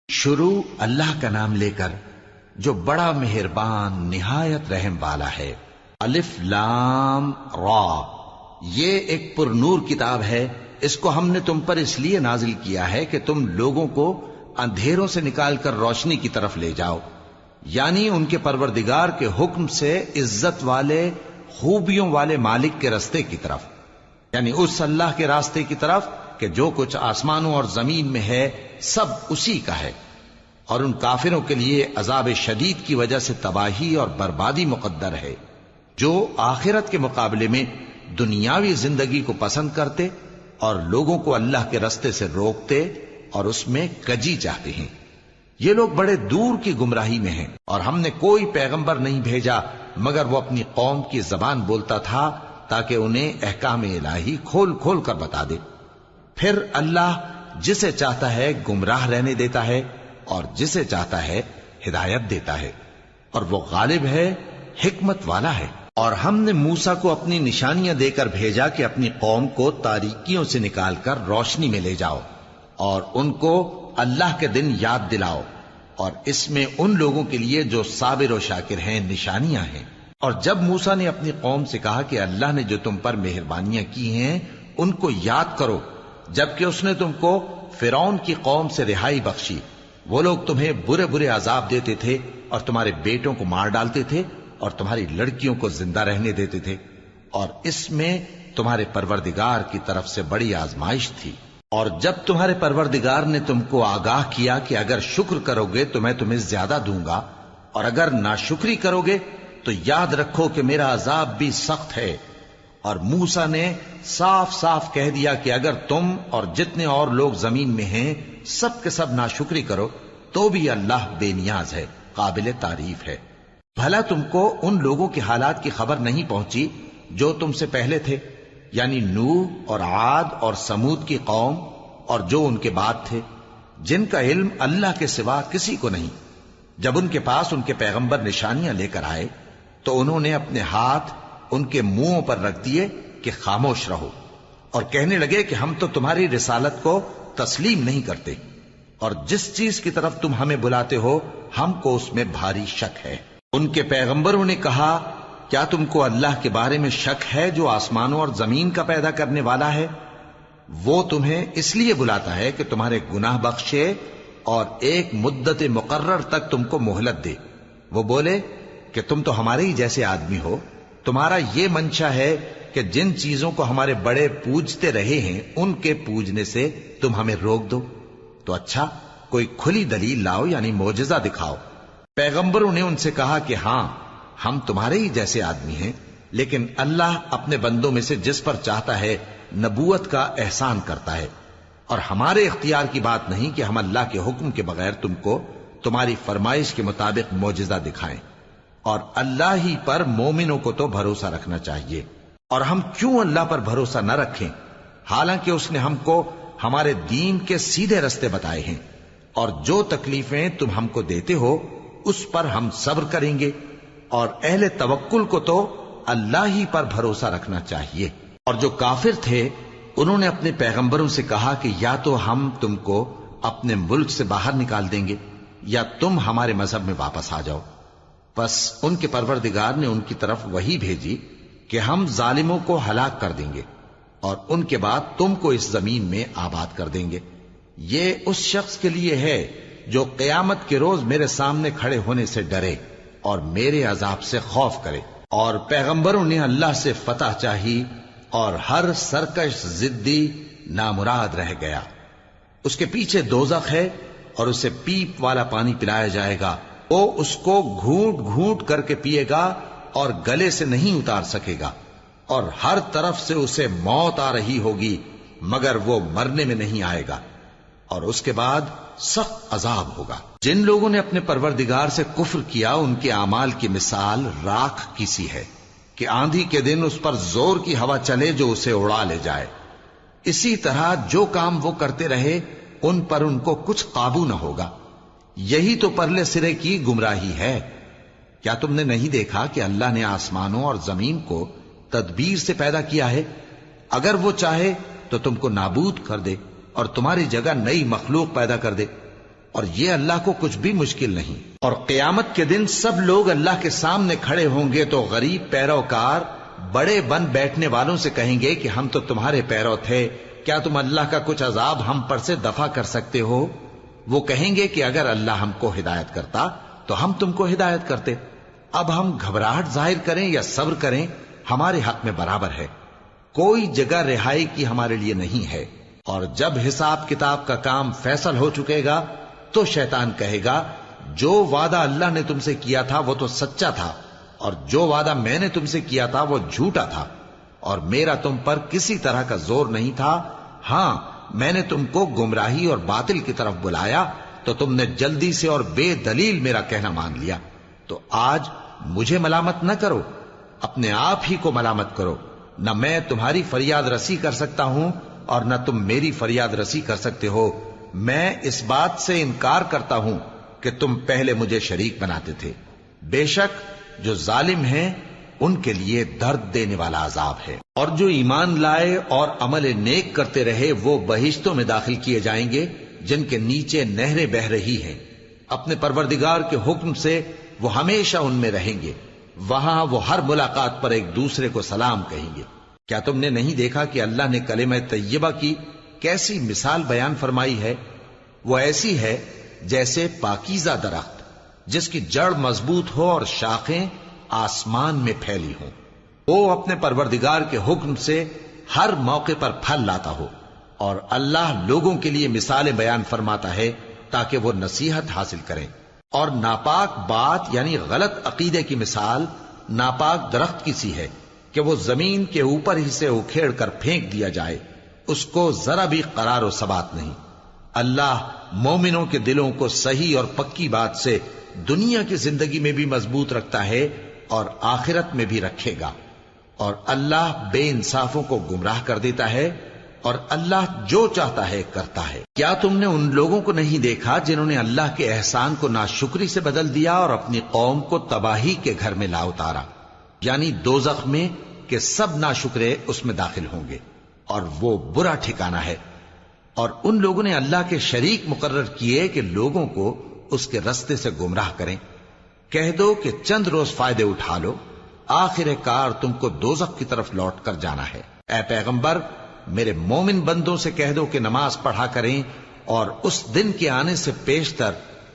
شروع اللہ کا نام لے کر جو بڑا مہربان نہایت رحم والا ہے۔ الف لام را، یہ ایک پر نور کتاب ہے، اس کو ہم نے تم پر اس لیے نازل کیا ہے کہ تم لوگوں کو اندھیروں سے نکال کر روشنی کی طرف لے جاؤ، یعنی ان کے پروردگار کے حکم سے عزت والے خوبیوں والے مالک کے راستے کی طرف، یعنی اس اللہ کے راستے کی طرف کہ جو کچھ آسمانوں اور زمین میں ہے سب اسی کا ہے۔ اور ان کافروں کے لیے عذاب شدید کی وجہ سے تباہی اور بربادی مقدر ہے، جو آخرت کے مقابلے میں دنیاوی زندگی کو پسند کرتے اور لوگوں کو اللہ کے راستے سے روکتے اور اس میں کجی چاہتے ہیں۔ یہ لوگ بڑے دور کی گمراہی میں ہیں، اور ہم نے کوئی پیغمبر نہیں بھیجا مگر وہ اپنی قوم کی زبان بولتا تھا تاکہ انہیں احکام الہی کھول کھول کر بتا دے۔ پھر اللہ جسے چاہتا ہے گمراہ رہنے دیتا ہے اور جسے چاہتا ہے ہدایت دیتا ہے، اور وہ غالب ہے، حکمت والا ہے۔ اور ہم نے موسیٰ کو اپنی نشانیاں دے کر بھیجا کہ اپنی قوم کو تاریکیوں سے نکال کر روشنی میں لے جاؤ اور ان کو اللہ کے دن یاد دلاؤ، اور اس میں ان لوگوں کے لیے جو صابر و شاکر ہیں نشانیاں ہیں۔ اور جب موسیٰ نے اپنی قوم سے کہا کہ اللہ نے جو تم پر مہربانیاں کی ہیں ان کو یاد کرو، جبکہ اس نے تم کو فرعون کی قوم سے رہائی بخشی، وہ لوگ تمہیں برے برے عذاب دیتے تھے اور تمہارے بیٹوں کو مار ڈالتے تھے اور تمہاری لڑکیوں کو زندہ رہنے دیتے تھے، اور اس میں تمہارے پروردگار کی طرف سے بڑی آزمائش تھی۔ اور جب تمہارے پروردگار نے تم کو آگاہ کیا کہ اگر شکر کرو گے تو میں تمہیں زیادہ دوں گا، اور اگر ناشکری کرو گے تو یاد رکھو کہ میرا عذاب بھی سخت ہے۔ اور موسیٰ نے صاف صاف کہہ دیا کہ اگر تم اور جتنے اور لوگ زمین میں ہیں سب کے سب ناشکری کرو تو بھی اللہ بے نیاز ہے، قابل تعریف ہے۔ بھلا تم کو ان لوگوں کے حالات کی خبر نہیں پہنچی جو تم سے پہلے تھے، یعنی نوح اور عاد اور سمود کی قوم اور جو ان کے بعد تھے، جن کا علم اللہ کے سوا کسی کو نہیں۔ جب ان کے پاس ان کے پیغمبر نشانیاں لے کر آئے تو انہوں نے اپنے ہاتھ ان کے منہوں پر رکھ دیے کہ خاموش رہو، اور کہنے لگے کہ ہم تو تمہاری رسالت کو تسلیم نہیں کرتے، اور جس چیز کی طرف تم ہمیں بلاتے ہو ہم کو اس میں بھاری شک ہے۔ ان کے پیغمبروں نے کہا، کیا تم کو اللہ کے بارے میں شک ہے جو آسمانوں اور زمین کا پیدا کرنے والا ہے؟ وہ تمہیں اس لیے بلاتا ہے کہ تمہارے گناہ بخشے اور ایک مدت مقرر تک تم کو مہلت دے۔ وہ بولے کہ تم تو ہمارے ہی جیسے آدمی ہو، تمہارا یہ منشا ہے کہ جن چیزوں کو ہمارے بڑے پوجتے رہے ہیں ان کے پوجنے سے تم ہمیں روک دو، تو اچھا کوئی کھلی دلیل لاؤ، یعنی معجزہ دکھاؤ۔ پیغمبروں نے ان سے کہا کہ ہاں ہم تمہارے ہی جیسے آدمی ہیں، لیکن اللہ اپنے بندوں میں سے جس پر چاہتا ہے نبوت کا احسان کرتا ہے، اور ہمارے اختیار کی بات نہیں کہ ہم اللہ کے حکم کے بغیر تم کو تمہاری فرمائش کے مطابق معجزہ دکھائیں۔ اور اللہ ہی پر مومنوں کو تو بھروسہ رکھنا چاہیے۔ اور ہم کیوں اللہ پر بھروسہ نہ رکھیں حالانکہ اس نے ہم کو ہمارے دین کے سیدھے رستے بتائے ہیں، اور جو تکلیفیں تم ہم کو دیتے ہو اس پر ہم صبر کریں گے، اور اہل توکل کو تو اللہ ہی پر بھروسہ رکھنا چاہیے۔ اور جو کافر تھے انہوں نے اپنے پیغمبروں سے کہا کہ یا تو ہم تم کو اپنے ملک سے باہر نکال دیں گے یا تم ہمارے مذہب میں واپس آ جاؤ۔ بس ان کے پروردگار نے ان کی طرف وحی بھیجی کہ ہم ظالموں کو ہلاک کر دیں گے اور ان کے بعد تم کو اس زمین میں آباد کر دیں گے۔ یہ اس شخص کے لیے ہے جو قیامت کے روز میرے سامنے کھڑے ہونے سے ڈرے اور میرے عذاب سے خوف کرے۔ اور پیغمبروں نے اللہ سے فتح چاہی اور ہر سرکش ضدی نامراد رہ گیا۔ اس کے پیچھے دوزخ ہے اور اسے پیپ والا پانی پلایا جائے گا، وہ اس کو گھونٹ گھونٹ کر کے پیے گا اور گلے سے نہیں اتار سکے گا، اور ہر طرف سے اسے موت آ رہی ہوگی مگر وہ مرنے میں نہیں آئے گا، اور اس کے بعد سخت عذاب ہوگا۔ جن لوگوں نے اپنے پروردگار سے کفر کیا ان کے اعمال کی مثال راکھ کی سی ہے کہ آندھی کے دن اس پر زور کی ہوا چلے جو اسے اڑا لے جائے۔ اسی طرح جو کام وہ کرتے رہے ان پر ان کو کچھ قابو نہ ہوگا۔ یہی تو پرلے سرے کی گمراہی ہے۔ کیا تم نے نہیں دیکھا کہ اللہ نے آسمانوں اور زمین کو تدبیر سے پیدا کیا ہے؟ اگر وہ چاہے تو تم کو نابود کر دے اور تمہاری جگہ نئی مخلوق پیدا کر دے۔ اور یہ اللہ کو کچھ بھی مشکل نہیں۔ اور قیامت کے دن سب لوگ اللہ کے سامنے کھڑے ہوں گے تو غریب پیروکار بڑے بن بیٹھنے والوں سے کہیں گے کہ ہم تو تمہارے پیرو تھے، کیا تم اللہ کا کچھ عذاب ہم پر سے دفع کر سکتے ہو؟ وہ کہیں گے کہ اگر اللہ ہم کو ہدایت کرتا تو ہم تم کو ہدایت کرتے۔ اب ہم گھبراہٹ ظاہر کریں یا صبر کریں ہمارے حق میں برابر ہے، کوئی جگہ رہائی کی ہمارے لیے نہیں ہے۔ اور جب حساب کتاب کا کام فیصل ہو چکے گا تو شیطان کہے گا جو وعدہ اللہ نے تم سے کیا تھا وہ تو سچا تھا، اور جو وعدہ میں نے تم سے کیا تھا وہ جھوٹا تھا، اور میرا تم پر کسی طرح کا زور نہیں تھا۔ ہاں، میں نے تم کو گمراہی اور باطل کی طرف بلایا تو تم نے جلدی سے اور بے دلیل میرا کہنا مان لیا۔ تو آج مجھے ملامت نہ کرو، اپنے آپ ہی کو ملامت کرو۔ نہ میں تمہاری فریاد رسی کر سکتا ہوں اور نہ تم میری فریاد رسی کر سکتے ہو۔ میں اس بات سے انکار کرتا ہوں کہ تم پہلے مجھے شریک بناتے تھے۔ بے شک جو ظالم ہیں ان کے لیے درد دینے والا عذاب ہے۔ اور جو ایمان لائے اور عمل نیک کرتے رہے وہ بہشتوں میں داخل کیے جائیں گے جن کے نیچے نہریں بہہ رہی ہیں۔ اپنے پروردگار کے حکم سے وہ ہمیشہ ان میں رہیں گے، وہاں وہ ہر ملاقات پر ایک دوسرے کو سلام کہیں گے۔ کیا تم نے نہیں دیکھا کہ اللہ نے کلمہ طیبہ کی کیسی مثال بیان فرمائی ہے؟ وہ ایسی ہے جیسے پاکیزہ درخت جس کی جڑ مضبوط ہو اور شاخیں آسمان میں پھیلی ہوں۔ وہ اپنے پروردگار کے حکم سے ہر موقع پر پھل لاتا ہو، اور اللہ لوگوں کے لیے مثالیں بیان فرماتا ہے تاکہ وہ نصیحت حاصل کریں۔ اور ناپاک بات یعنی غلط عقیدے کی مثال ناپاک درخت کی سی ہے کہ وہ زمین کے اوپر ہی سے اکھیڑ کر پھینک دیا جائے، اس کو ذرا بھی قرار و ثبات نہیں۔ اللہ مومنوں کے دلوں کو صحیح اور پکی بات سے دنیا کی زندگی میں بھی مضبوط رکھتا ہے اور آخرت میں بھی رکھے گا۔ اور اللہ بے انصافوں کو گمراہ کر دیتا ہے، اور اللہ جو چاہتا ہے کرتا ہے۔ کیا تم نے ان لوگوں کو نہیں دیکھا جنہوں نے اللہ کے احسان کو ناشکری سے بدل دیا اور اپنی قوم کو تباہی کے گھر میں لا اتارا، یعنی دوزخ میں، کہ سب ناشکرے اس میں داخل ہوں گے اور وہ برا ٹھکانہ ہے۔ اور ان لوگوں نے اللہ کے شریک مقرر کیے کہ لوگوں کو اس کے رستے سے گمراہ کریں۔ کہہ دو کہ چند روز فائدے اٹھا لو، آخر کار تم کو دوزخ کی طرف لوٹ کر جانا ہے۔ اے پیغمبر، میرے مومن بندوں سے کہہ دو کہ نماز پڑھا کریں، اور اس دن کے آنے سے پیشتر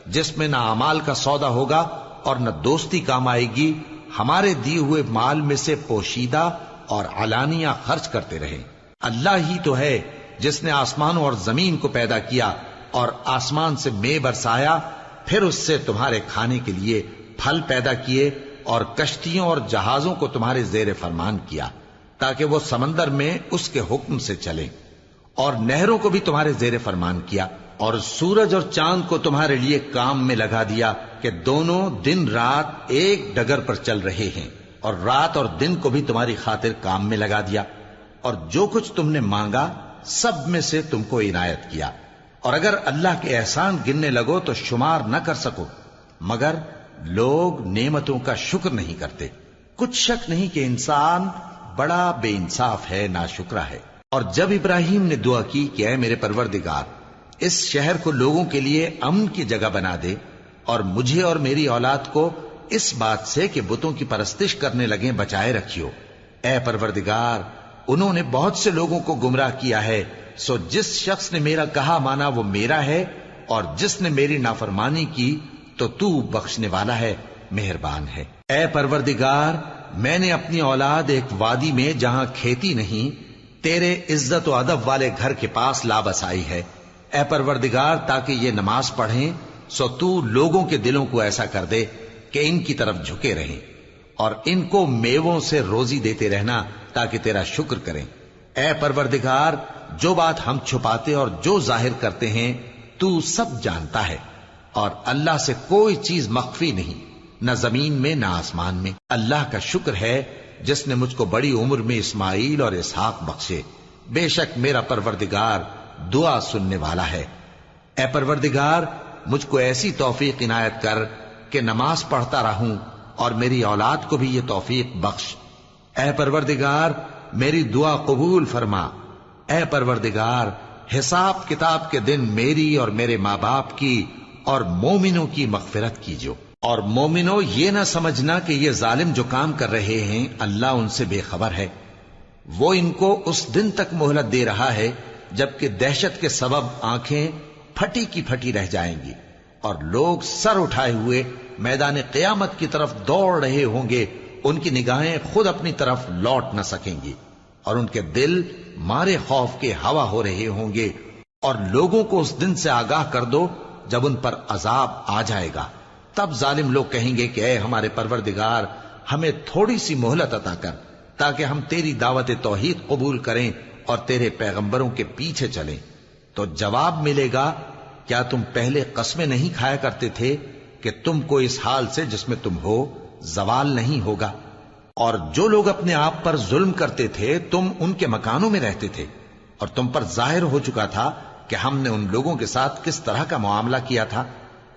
جس میں نہ اعمال کا سودا ہوگا اور نہ دوستی کام آئے گی، ہمارے دیے ہوئے مال میں سے پوشیدہ اور علانیہ خرچ کرتے رہیں۔ اللہ ہی تو ہے جس نے آسمانوں اور زمین کو پیدا کیا اور آسمان سے مے برسایا، پھر اس سے تمہارے کھانے کے لیے پھل پیدا کیے اور کشتیوں اور جہازوں کو تمہارے زیر فرمان کیا تاکہ وہ سمندر میں اس کے حکم سے چلیں، اور نہروں کو بھی تمہارے زیر فرمان کیا، اور سورج اور چاند کو تمہارے لیے کام میں لگا دیا کہ دونوں دن رات ایک ڈگر پر چل رہے ہیں، اور رات اور دن کو بھی تمہاری خاطر کام میں لگا دیا، اور جو کچھ تم نے مانگا سب میں سے تم کو عنایت کیا۔ اور اگر اللہ کے احسان گننے لگو تو شمار نہ کر سکو، مگر لوگ نعمتوں کا شکر نہیں کرتے۔ کچھ شک نہیں کہ انسان بڑا بے انصاف ہے، ناشکرا ہے۔ اور جب ابراہیم نے دعا کی کہ اے میرے پروردگار، اس شہر کو لوگوں کے لیے امن کی جگہ بنا دے، اور مجھے اور میری اولاد کو اس بات سے کہ بتوں کی پرستش کرنے لگیں بچائے رکھیو۔ اے پروردگار، انہوں نے بہت سے لوگوں کو گمراہ کیا ہے، سو جس شخص نے میرا کہا مانا وہ میرا ہے، اور جس نے میری نافرمانی کی تو تو بخشنے والا ہے، مہربان ہے۔ اے پروردگار، میں نے اپنی اولاد ایک وادی میں جہاں کھیتی نہیں، تیرے عزت و ادب والے گھر کے پاس لا بسائی ہے۔ اے پروردگار، تاکہ یہ نماز پڑھیں، سو تو لوگوں کے دلوں کو ایسا کر دے کہ ان کی طرف جھکے رہیں، اور ان کو میووں سے روزی دیتے رہنا تاکہ تیرا شکر کریں۔ اے پروردگار، جو بات ہم چھپاتے اور جو ظاہر کرتے ہیں تو سب جانتا ہے، اور اللہ سے کوئی چیز مخفی نہیں، نہ زمین میں نہ آسمان میں۔ اللہ کا شکر ہے جس نے مجھ کو بڑی عمر میں اسماعیل اور اسحاق بخشے، بے شک میرا پروردگار دعا سننے والا ہے۔ اے پروردگار، مجھ کو ایسی توفیق عنایت کر کہ نماز پڑھتا رہوں، اور میری اولاد کو بھی یہ توفیق بخش۔ اے پروردگار، میری دعا قبول فرما۔ اے پروردگار، حساب کتاب کے دن میری اور میرے ماں باپ کی اور مومنوں کی مغفرت کیجو۔ اور مومنوں یہ نہ سمجھنا کہ یہ ظالم جو کام کر رہے ہیں اللہ ان سے بے خبر ہے، وہ ان کو اس دن تک مہلت دے رہا ہے جبکہ دہشت کے سبب آنکھیں پھٹی کی پھٹی رہ جائیں گی اور لوگ سر اٹھائے ہوئے میدان قیامت کی طرف دوڑ رہے ہوں گے، ان کی نگاہیں خود اپنی طرف لوٹ نہ سکیں گی اور ان کے دل مارے خوف کے ہوا ہو رہے ہوں گے۔ اور لوگوں کو اس دن سے آگاہ کر دو جب ان پر عذاب آ جائے گا، تب ظالم لوگ کہیں گے کہ اے ہمارے پروردگار ہمیں تھوڑی سی مہلت عطا کر تاکہ ہم تیری دعوت توحید قبول کریں اور تیرے پیغمبروں کے پیچھے چلیں۔ تو جواب ملے گا، کیا تم پہلے قسمیں نہیں کھایا کرتے تھے کہ تم کو اس حال سے جس میں تم ہو زوال نہیں ہوگا؟ اور جو لوگ اپنے آپ پر ظلم کرتے تھے تم ان کے مکانوں میں رہتے تھے، اور تم پر ظاہر ہو چکا تھا کہ ہم نے ان لوگوں کے ساتھ کس طرح کا معاملہ کیا تھا،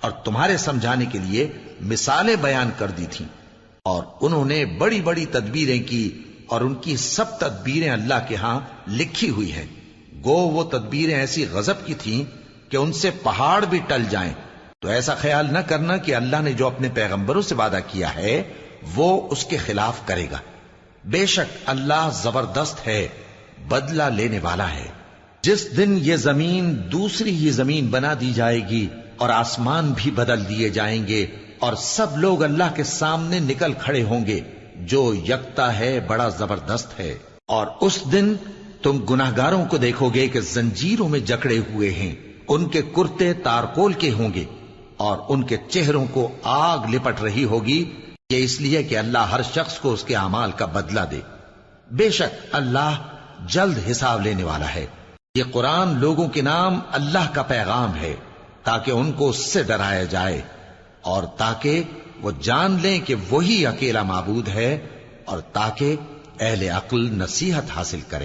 اور تمہارے سمجھانے کے لیے مثالیں بیان کر دی تھیں۔ اور انہوں نے بڑی بڑی تدبیریں کی اور ان کی سب تدبیریں اللہ کے ہاں لکھی ہوئی ہیں، گو وہ تدبیریں ایسی غضب کی تھیں کہ ان سے پہاڑ بھی ٹل جائیں۔ تو ایسا خیال نہ کرنا کہ اللہ نے جو اپنے پیغمبروں سے وعدہ کیا ہے وہ اس کے خلاف کرے گا، بے شک اللہ زبردست ہے، بدلہ لینے والا ہے۔ جس دن یہ زمین دوسری ہی زمین بنا دی جائے گی اور آسمان بھی بدل دیے جائیں گے اور سب لوگ اللہ کے سامنے نکل کھڑے ہوں گے جو یکتا ہے، بڑا زبردست ہے۔ اور اس دن تم گناہگاروں کو دیکھو گے کہ زنجیروں میں جکڑے ہوئے ہیں، ان کے کرتے تارکول کے ہوں گے اور ان کے چہروں کو آگ لپٹ رہی ہوگی، یہ اس لیے کہ اللہ ہر شخص کو اس کے اعمال کا بدلہ دے۔ بے شک اللہ جلد حساب لینے والا ہے۔ یہ قرآن لوگوں کے نام اللہ کا پیغام ہے تاکہ ان کو اس سے ڈرایا جائے اور تاکہ وہ جان لیں کہ وہی اکیلا معبود ہے اور تاکہ اہل عقل نصیحت حاصل کریں۔